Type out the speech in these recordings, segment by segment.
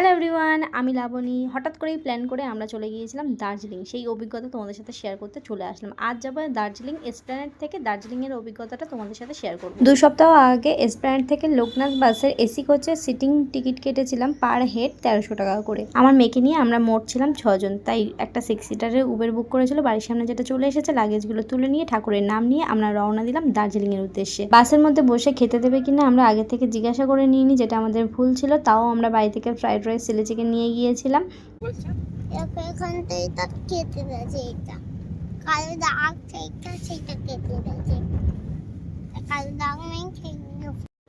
Hello everyone, আমি লাবণী। হঠাৎ করেই প্ল্যান করে আমরা চলে গিয়েছিলাম দার্জিলিং। সেই অভিজ্ঞতা তোমাদের সাথে শেয়ার করতে চলে আসলাম। আজ যাবো দার্জিলিং এসপ্ল্যানেড থেকে। দার্জিলিংয়ের অভিজ্ঞতাটা তোমাদের সাথে শেয়ার করব। 2 সপ্তাহ আগে এসপ্ল্যানেড থেকে লোকনাথ বাসের এসি কোচে সিটিং টিকিট কেটেছিলাম পার হেড 1300 টাকা করে। আমার মেয়েকে নিয়ে আমরা মোট ছিলাম 6 জন, তাই একটা 6 সিটারের উবের বুক করেছিল। বাড়ির সামনে যেটা চলে এসেছে, লাগেজগুলো তুলে নিয়ে ঠাকুরের নাম নিয়ে আমরা রওনা দিলাম দার্জিলিংয়ের উদ্দেশ্যে। বাসের মধ্যে বসে খেতে দেবে কিনা আমরা আগে থেকে জিজ্ঞাসা করে নিইনি, যেটা আমাদের ভুল ছিল। তাও আমরা বাড়ি থেকে ফ্রাইড রাইস, চিলি চিকেন নিয়ে গিয়েছিলাম। এখান থেকে তার কেটে গেছে, এটা কালো দাগ থেকে সেটা কেটে গেছে, কালো দাগ নেই।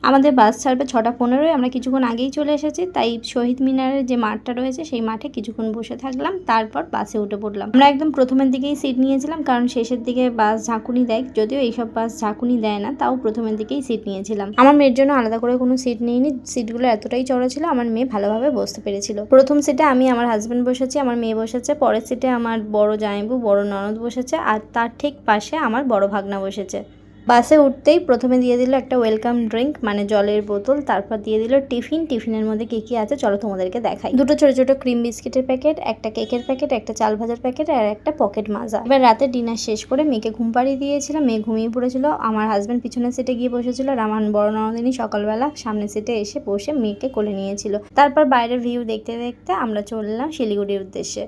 আমাদের বাস ছাড়বে 6:15। আমরা কিছুক্ষণ আগেই চলে এসেছি, তাই শহীদ মিনারের যে মাঠটা রয়েছে সেই মাঠে কিছুক্ষণ বসে থাকলাম, তারপর বাসে উঠে পড়লাম। আমরা একদম প্রথমের দিকেই সিট নিয়েছিলাম, কারণ শেষের দিকে বাস ঝাঁকুনি দেয়। যদিও এইসব বাস ঝাঁকুনি দেয় না, তাও প্রথমের দিকেই সিট নিয়েছিলাম। আমার মেয়ের জন্য আলাদা করে কোনো সিট নিইনি। সিটগুলো এতটাই চড়া ছিল, আমার মেয়ে ভালোভাবে বসতে পেরেছিল। প্রথম সিটে আমি, আমার হাজব্যান্ড বসেছি, আমার মেয়ে বসেছে। পরের সিটে আমার বড় জামাইবু, বড় ননদ বসেছে, আর তার ঠিক পাশে আমার বড় ভাগনা বসেছে। বাসে উঠতেই প্রথমে দিয়ে দিল একটা ওয়েলকাম ড্রিঙ্ক, মানে জলের বোতল। তারপর দিয়ে দিল টিফিন। টিফিনের মধ্যে কী আছে চলো তোমাদেরকে দেখাই। দুটো ছোট ছোট ক্রিম বিস্কিটের প্যাকেট, একটা কেকের প্যাকেট, একটা চাল ভাজার প্যাকেট, আর একটা পকেট মাজা। এবার রাতে ডিনার শেষ করে মেয়েকে ঘুম পাড়িয়ে দিয়েছিলাম। মেয়ে ঘুমিয়ে পড়েছিল। আমার হাজব্যান্ড পিছনের সিটে গিয়ে বসেছিল, আর আমার বড় ননদিনী সকালবেলা সামনের সিটে এসে বসে মেয়েকে কোলে নিয়েছিল। তারপর বাইরের ভিউ দেখতে দেখতে আমরা চললাম শিলিগুড়ির উদ্দেশ্যে।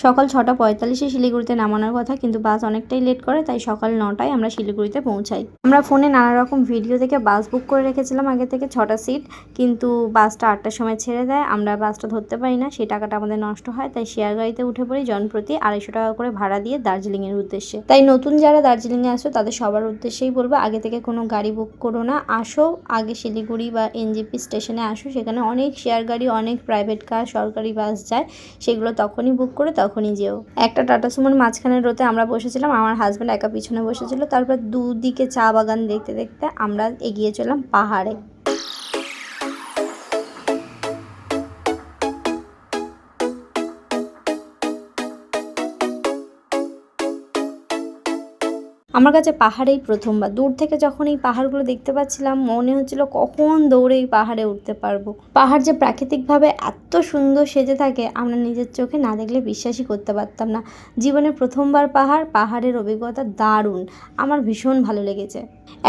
সকাল 6:45 শিলিগুড়িতে নামানোর কথা, কিন্তু বাস অনেকটাই লেট করে, তাই সকাল 9টায় আমরা শিলিগুড়িতে পৌঁছাই। আমরা ফোনে নানা রকম ভিডিও দেখে বাস বুক করে রেখেছিলাম আগে থেকে 6টা সিট, কিন্তু বাসটা 8টার সময় ছেড়ে দেয়। আমরা বাসটা ধরতে পারি না, সেই টাকাটা আমাদের নষ্ট হয়। তাই শেয়ার গাড়িতে উঠে পড়ি, জনপ্রতি 250 টাকা করে ভাড়া দিয়ে দার্জিলিংয়ের উদ্দেশ্যে। তাই নতুন যারা দার্জিলিংয়ে আসো তাদের সবার উদ্দেশ্যেই বলবো, আগে থেকে কোনো গাড়ি বুক করো না। আসো আগে শিলিগুড়ি বা এনজেপি স্টেশনে আসো, সেখানে অনেক শেয়ার গাড়ি, অনেক প্রাইভেট কার, সরকারি বাস যায়। সেগুলো তখনই বুক করে তখনই যেও। একটা টাটা সুমোর মাঝখানের রোতে আমরা বসেছিলাম, আমার হাজব্যান্ড একা পিছনে বসেছিল। তারপর দুদিকে চা বাগান দেখতে দেখতে আমরা এগিয়ে চললাম পাহাড়ে। আমার কাছে পাহাড়েই প্রথমবার। দূর থেকে যখন এই পাহাড়গুলো দেখতে পাচ্ছিলাম, মনে হচ্ছিল কখন দৌড়ে এই পাহাড়ে উঠতে পারবো। পাহাড় যে প্রাকৃতিকভাবে এত সুন্দর সেজে থাকে, আমরা নিজের চোখে না দেখলে বিশ্বাসই করতে পারতাম না। জীবনে প্রথমবার পাহাড়ের অভিজ্ঞতা দারুণ, আমার ভীষণ ভালো লেগেছে।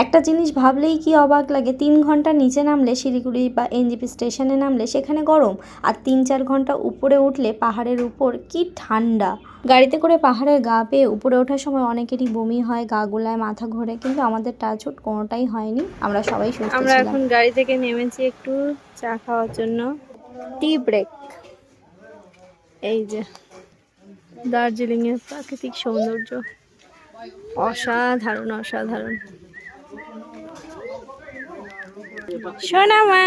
একটা জিনিস ভাবলেই কি অবাক লাগে, 3 ঘন্টা নিচে নামলে, শিলিগুড়ি বা এনজেপি স্টেশনে নামলে সেখানে গরম, আর 3-4 ঘন্টা উপরে উঠলে পাহাড়ের উপর কি ঠান্ডা। গাড়িতে করে পাহাড়ের গা পেয়ে উপরে ওঠার সময় অনেকেরই বমি হয়, গা গোলায়, মাথা ঘোরে, কিন্তু আমাদের টাচউড কোনোটাই হয়নি। আমরা সবাই সুস্থ ছিলাম। আমরা এখন গাড়ি থেকে নেমেছি একটু চা খাওয়ার জন্য, টি ব্রেক। এই যে দার্জিলিংয়ের প্রাকৃতিক সৌন্দর্য অসাধারণ, অসাধারণ। সোনা মা,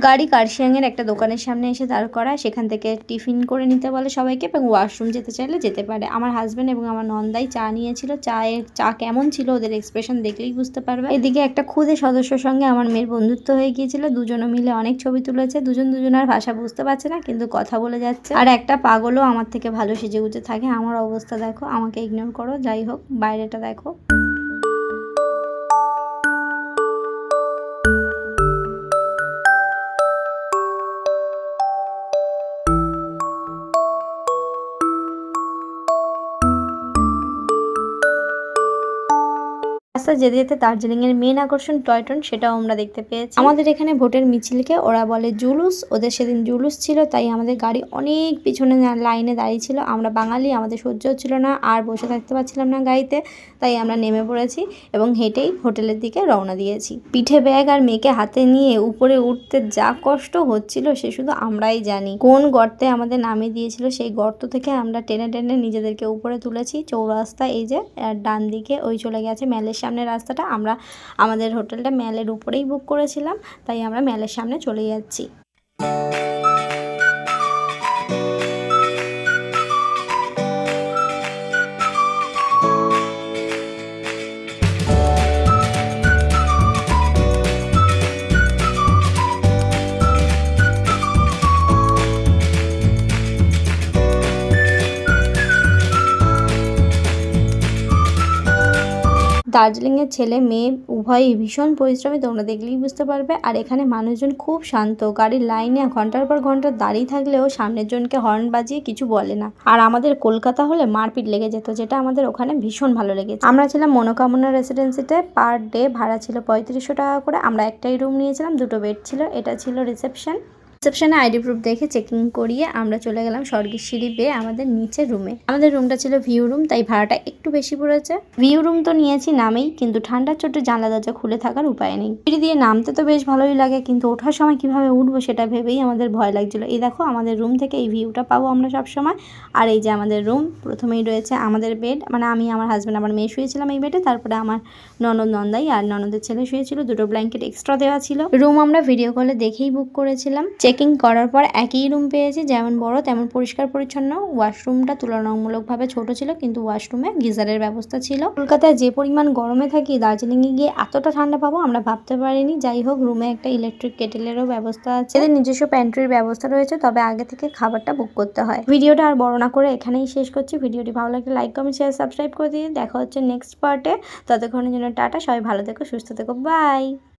গাড়ি কার্শিয়াংয়ের একটা দোকানের সামনে এসে দাঁড় করায়। সেখান থেকে টিফিন করে নিতে বলে সবাইকে, এবং ওয়াশরুম যেতে চাইলে যেতে পারে। আমার হাজব্যান্ড এবং আমার নন্দাই চা নিয়েছিল। চা কেমন ছিল ওদের এক্সপ্রেশন দেখলেই বুঝতে পারবে। এদিকে একটা ক্ষুদে সদস্যর সঙ্গে আমার মেয়ের বন্ধুত্ব হয়ে গিয়েছিল। দুজনে মিলে অনেক ছবি তুলেছে। দুজনের ভাষা বুঝতে পারছে না, কিন্তু কথা বলে যাচ্ছে। আর একটা পাগলও আমার থেকে ভালো সেজে গুজে থাকে। আমার অবস্থা দেখো, আমাকে ইগনোর করো। যাই হোক, বাইরেটা দেখো। রাস্তা যেতে যেতে দার্জিলিংয়ের মেন আকর্ষণ টয় ট্রেন, সেটাও আমরা দেখতে পেয়েছি। আমাদের এখানে ভোটের মিছিলকে ওরা বলে জুলুস। ওদের সেদিন জুলুস ছিল, তাই আমাদের গাড়ি অনেক পিছনে লাইনে দাঁড়িয়ে ছিল। আমরা বাঙালি, আমাদের সহ্য হচ্ছিল না, আর বসে থাকতে পারছিলাম না গাড়িতে, তাই আমরা নেমে পড়েছি এবং হেঁটেই হোটেলের দিকে রওনা দিয়েছি। পিঠে ব্যাগ আর মেয়েকে হাতে নিয়ে উপরে উঠতে যা কষ্ট হচ্ছিল সে শুধু আমরাই জানি। কোন গর্তে আমাদের নামিয়ে দিয়েছিল, সেই গর্ত থেকে আমরা টেনে টেনে নিজেদেরকে উপরে তুলেছি। চৌরাস্তা এই যে ডান দিকে ওই চলে গেছে ম্যালের সামনে রাস্তাটা। আমরা আমাদের হোটেলটা ম্যালের উপরেই বুক করেছিলাম, তাই আমরা ম্যালের সামনে চলে যাচ্ছি। দার্জিলিংয়ের ছেলে মেয়ে উভয়ই ভীষণ পরিশ্রমী, তোমরা দেখলেই বুঝতে পারবে। আর এখানে মানুষজন খুব শান্ত, গাড়ির লাইনে ঘন্টার পর ঘন্টা দাঁড়িয়ে থাকলেও সামনের জনকে হর্ন বাজিয়ে কিছু বলে না। আর আমাদের কলকাতা হলে মারপিট লেগে যেত, যেটা আমাদের ওখানে ভীষণ ভালো লেগেছে। আমরা ছিলাম মনোকামনা রেসিডেন্সিতে, পার ডে ভাড়া ছিল 3500 টাকা করে। আমরা একটাই রুম নিয়েছিলাম, 2টো বেড ছিল। এটা ছিল রিসেপশনে আইডি প্রুফ দেখে চেকিং করিয়ে আমরা চলে গেলাম স্বর্গের সিঁড়ি বেয়ে আমাদের নিচের রুমে। আমাদের রুমটা ছিল ভিউ রুম, তাই ভাড়াটা একটু বেশি পড়েছে। ভিউ রুম তো নিয়েছি নামেই, কিন্তু ঠান্ডার চোটে জানলা দরজা খুলে থাকার উপায় নেই। সিঁড়ি দিয়ে নামতে তো বেশ ভালোই লাগে, কিন্তু ওঠার সময় কিভাবে উঠবো সেটা ভেবেই আমাদের ভয় লাগছিল। এই দেখো আমাদের রুম থেকে এই ভিউটা পাবো আমরা সব সময়। আর এই যে আমাদের রুম, প্রথমেই রয়েছে আমাদের বেড, মানে আমি, আমার হাজব্যান্ড, আমার মেয়ে শুয়েছিলাম এই বেডে। তারপরে আমার ননদাই আর ননদের ছেলে শুয়েছিল, 2টো ব্ল্যাঙ্কেট এক্সট্রা দেওয়া ছিল। রুম আমরা ভিডিও কলে দেখেই বুক করেছিলাম। চেকিং করার পর একই রুম পেয়েছি, যেমন বড় তেমন পরিষ্কার পরিচ্ছন্ন। ওয়াশরুমটা তুলনামূলকভাবে ছোট ছিল, কিন্তু ওয়াশরুমে গিজারের ব্যবস্থা ছিল। কলকাতায় যে পরিমাণ গরমে থাকি, দার্জিলিংয়ে গিয়ে এতটা ঠান্ডা পাবো আমরা ভাবতে পারিনি। যাই হোক, রুমে একটা ইলেকট্রিক কেটেলেরও ব্যবস্থা আছে। এদের নিজস্ব প্যান্ট্রির ব্যবস্থা রয়েছে, তবে আগে থেকে খাবারটা বুক করতে হয়। ভিডিওটা আর বড় না করে এখানেই শেষ করছি। ভিডিওটি ভালো লাগলে লাইক, কমেন্ট, শেয়ার, সাবস্ক্রাইব করে দিয়ে দেখা হচ্ছে নেক্সট পার্টে। ততক্ষণের জন্য টাটা, সবাই ভালো থেকো, সুস্থ থেকো, বাই।